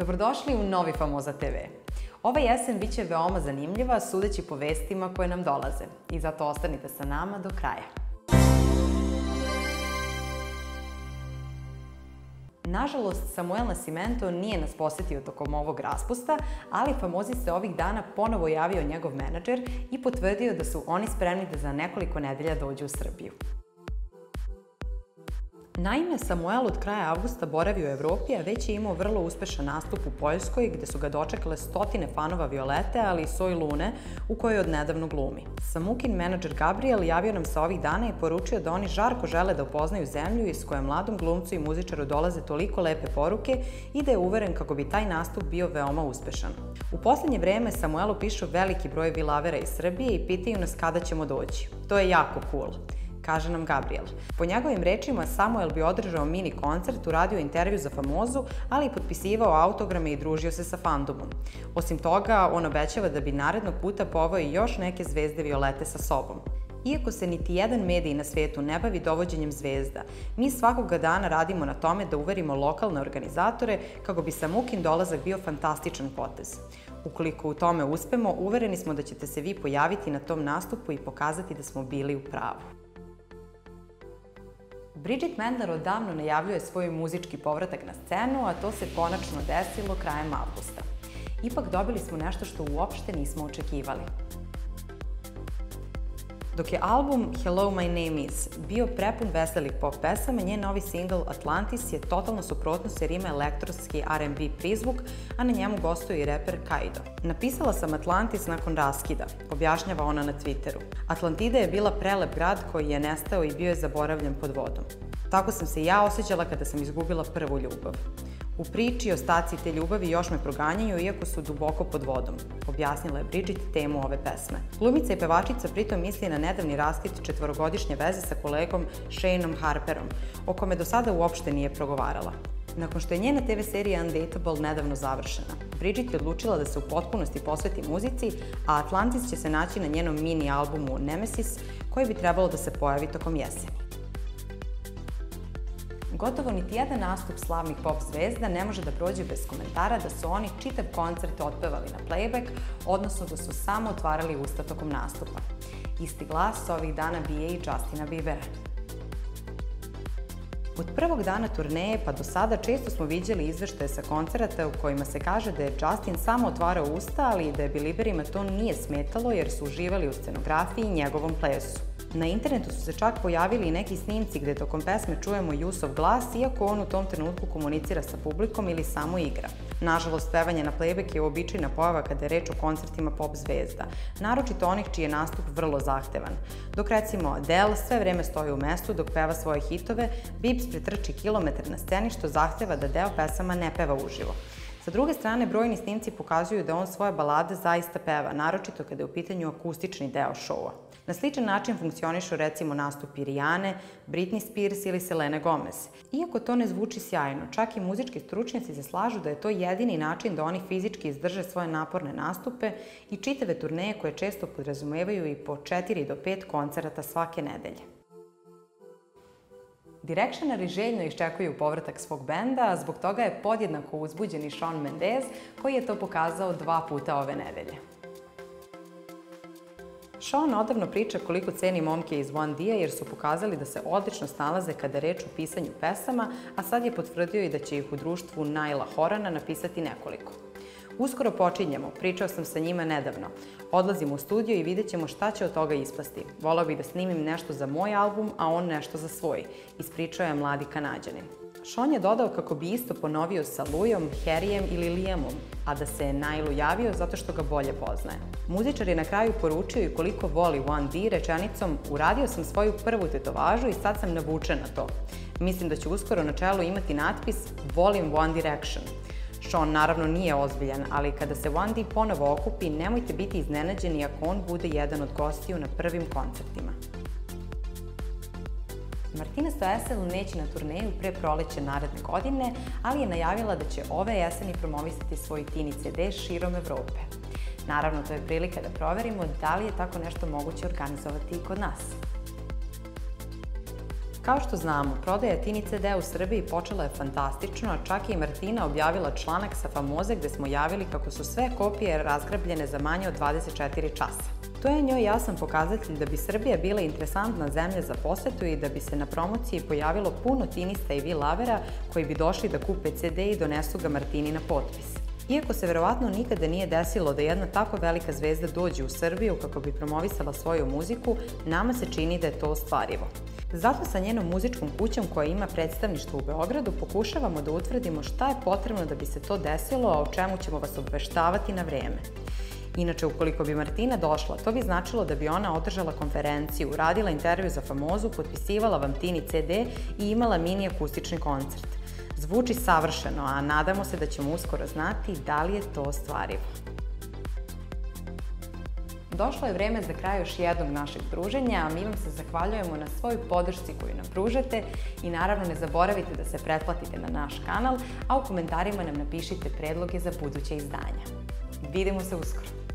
Dobrodošli u novi Famoza TV. Ova jesen biće veoma zanimljiva sudeći po vestima koje nam dolaze i zato ostanite sa nama do kraja. Nažalost, Samuel Nascimento nije nas posetio tokom ovog raspusta, ali Famozi se ovih dana ponovo javio njegov menadžer i potvrdio da su oni spremni da za nekoliko nedelja dođu u Srbiju. Naime, Samuel od kraja avgusta boravi u Evropi, a već je imao vrlo uspešan nastup u Poljskoj, gde su ga dočekale stotine fanova Violete, ali i Soj Lune, u kojoj odnedavno glumi. Samukin menadžer Gabriel javio nam se ovih dana i poručio da oni žarko žele da upoznaju zemlju iz koje mladom glumcu i muzičaru dolaze toliko lepe poruke i da je uveren kako bi taj nastup bio veoma uspešan. U poslednje vreme Samuelu pišu veliki broj vilavera iz Srbije i pitaju nas kada ćemo doći. To je jako cool, kaže nam Gabriel. Po njegovim rečima, Samuel bi održao mini koncert, uradio intervju za Famozu, ali i potpisivao autograme i družio se sa fandomom. Osim toga, on obećava da bi narednog puta poveo i još neke zvezde Violete sa sobom. Iako se niti jedan medij na svetu ne bavi dovođenjem zvezda, mi svakoga dana radimo na tome da uverimo lokalne organizatore kako bi Samukin dolazak bio fantastičan potez. Ukoliko u tome uspemo, uvereni smo da ćete se vi pojaviti na tom nastupu i pokazati da smo bili u pravu. Bridget Mendler odavno najavljuje svoj muzički povratak na scenu, a to se konačno desilo krajem avgusta. Ipak dobili smo nešto što uopšte nismo očekivali. Dok je album Hello My Name Is bio prepun veselih pop pesama, njen novi singl Atlantis je totalno suprotnost jer ima elektronski R&B prizvuk, a na njemu gostuje i reper Kaido. Napisala sam Atlantis nakon raskida, objašnjava ona na Twitteru. Atlantida je bila prelep grad koji je nestao i bio je zaboravljen pod vodom. Tako sam se i ja osjećala kada sam izgubila prvu ljubav. U priči ostaci te ljubavi još me proganjaju iako su duboko pod vodom, objasnila je Bridget temu ove pesme. Glumica i pevačica pritom misli na nedavni raskid četvorogodišnje veze sa kolegom Shaneom Harperom, o kome do sada uopšte nije progovarala. Nakon što je njena TV serija Undateable nedavno završena, Bridget je odlučila da se u potpunosti posveti muzici, a Atlantis će se naći na njenom mini albumu Nemesis, koji bi trebalo da se pojavi tokom jeseni. Gotovo niti jedan nastup slavnih pop zvezda ne može da prođe bez komentara da su oni čitav koncert otpevali na playback, odnosno da su samo otvarali usta tokom nastupa. Isti glas ovih dana bije i Justina Biebera. Od prvog dana turneje pa do sada često smo viđali izveštaje sa koncerata u kojima se kaže da je Justin samo otvarao usta, ali i da je Belieberima to nije smetalo jer su uživali u scenografiji i njegovom plesu. Na internetu su se čak pojavili i neki snimci gde tokom pesme čujemo Jusov glas, iako on u tom trenutku komunicira sa publikom ili samo igra. Nažalost, pevanje na playback je uobičajena pojava kada je reč o koncertima pop zvezda, naročito onih čiji je nastup vrlo zahtevan. Dok recimo Adele sve vreme stoji u mestu dok peva svoje hitove, Biebs pretrči kilometar na sceni što zahteva da deo pesama ne peva uživo. Sa druge strane, brojni snimci pokazuju da on svoje balade zaista peva, naročito kada je u pitanju akustični deo šoua. Na sličan način funkcionišu recimo nastupi Rihanne, Britney Spears ili Selene Gomez. Iako to ne zvuči sjajno, čak i muzički stručnjaci se slažu da je to jedini način da oni fizički izdrže svoje naporne nastupe i čitave turneje koje često podrazumevaju i po 4 do 5 koncerata svake nedelje. Directioneri željno iščekuju povratak svog benda, a zbog toga je podjednako uzbuđen i Shawn Mendes, koji je to pokazao 2 puta ove nedelje. Shawn odavno priča koliko ceni momke iz One D-a jer su pokazali da se odlično snalaze kada je reč o pisanju pesama, a sad je potvrdio i da će ih u društvu Nialla Horana napisati nekoliko. Uskoro počinjemo, pričao sam sa njima nedavno. Odlazimo u studio i vidjet ćemo šta će od toga ispasti. Volao bih da snimim nešto za moj album, a on nešto za svoj, ispričao je mladi Kanađanin. Shawn je dodao kako bi isto ponovio sa Louisom, Harryjem ili Liamom, a da se Niallu javio zato što ga bolje poznaje. Muzičar je na kraju poručio i koliko voli One D rečenicom "Uradio sam svoju prvu tetovažu i sad sam navučen na to. Mislim da ću uskoro na čelu imati natpis Volim One Direction." Shawn naravno nije ozbiljan, ali kada se One D ponovo okupi, nemojte biti iznenađeni ako on bude jedan od gostiju na prvim koncertima. Martina Stoessel neće na turneju pre proleća naredne godine, ali je najavila da će ove jeseni promovisati svoj Tini CD širom Evrope. Naravno, to je prilika da proverimo da li je tako nešto moguće organizovati i kod nas. Kao što znamo, prodaja Tini CD-a u Srbiji počela je fantastično, a čak je i Martina objavila članak sa Famoze gde smo javili kako su sve kopije razgrabljene za manje od 24 časa. To je njoj jasan pokazatelj da bi Srbija bila interesantna zemlja za posetu i da bi se na promociji pojavilo puno tinista i vi-lavera koji bi došli da kupe CD i donesu ga Martini na potpis. Iako se verovatno nikada nije desilo da jedna tako velika zvezda dođe u Srbiju kako bi promovisala svoju muziku, nama se čini da je to ostvarivo. Zato sa njenom muzičkom kućom koja ima predstavništvo u Beogradu pokušavamo da utvrdimo šta je potrebno da bi se to desilo, a o čemu ćemo vas obaveštavati na vreme. Inače, ukoliko bi Martina došla, to bi značilo da bi ona održala konferenciju, radila intervju za Famozu, potpisivala vam Tini CD i imala mini akustični koncert. Zvuči savršeno, a nadamo se da ćemo uskoro znati da li je to ostvarivo. Došlo je vreme za kraj još jednog našeg druženja, a mi vam se zahvaljujemo na svoj podršci koju nam pružate i naravno ne zaboravite da se pretplatite na naš kanal, a u komentarima nam napišite predloge za buduće izdanja. Vidimo se uskoro!